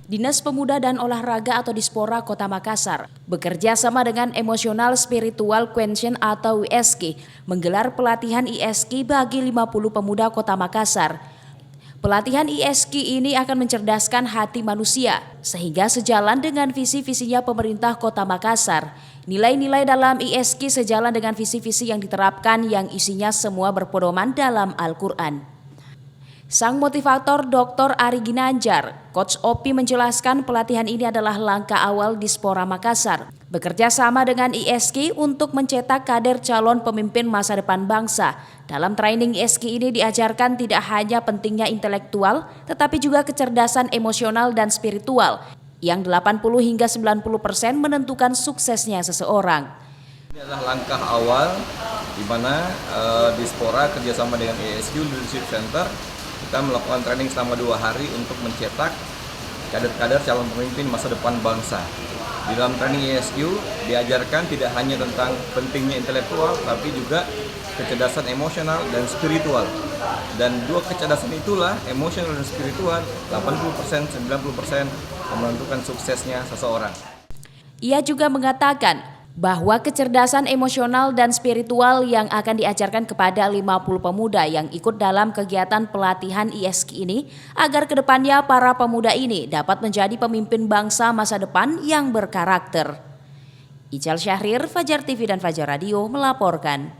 Dinas Pemuda dan Olahraga atau Dispora Kota Makassar bekerja sama dengan Emotional Spiritual Quotient atau ISQ menggelar pelatihan ISQ bagi 50 pemuda Kota Makassar. Pelatihan ISQ ini akan mencerdaskan hati manusia sehingga sejalan dengan visi-visinya pemerintah Kota Makassar. Nilai-nilai dalam ISQ sejalan dengan visi-visi yang diterapkan yang isinya semua berpedoman dalam Al-Quran. Sang motivator Dr. Ari Ginanjar, Coach Opi menjelaskan pelatihan ini adalah langkah awal Dispora Makassar, bekerja sama dengan ISQ untuk mencetak kader calon pemimpin masa depan bangsa. Dalam training ISQ ini diajarkan tidak hanya pentingnya intelektual, tetapi juga kecerdasan emosional dan spiritual, yang 80 hingga 90% menentukan suksesnya seseorang. Ini adalah langkah awal di mana Dispora kerjasama dengan ISQ Leadership Center. Kita melakukan training selama 2 hari untuk mencetak kader-kader calon pemimpin masa depan bangsa. Di dalam training ISQ diajarkan tidak hanya tentang pentingnya intelektual, tapi juga kecerdasan emosional dan spiritual. Dan dua kecerdasan itulah, emosional dan spiritual, 80%, 90% menentukan suksesnya seseorang. Ia juga mengatakan bahwa kecerdasan emosional dan spiritual yang akan diajarkan kepada 50 pemuda yang ikut dalam kegiatan pelatihan ISQ ini agar kedepannya para pemuda ini dapat menjadi pemimpin bangsa masa depan yang berkarakter. Ical Syahrir, Fajar TV dan Fajar Radio melaporkan.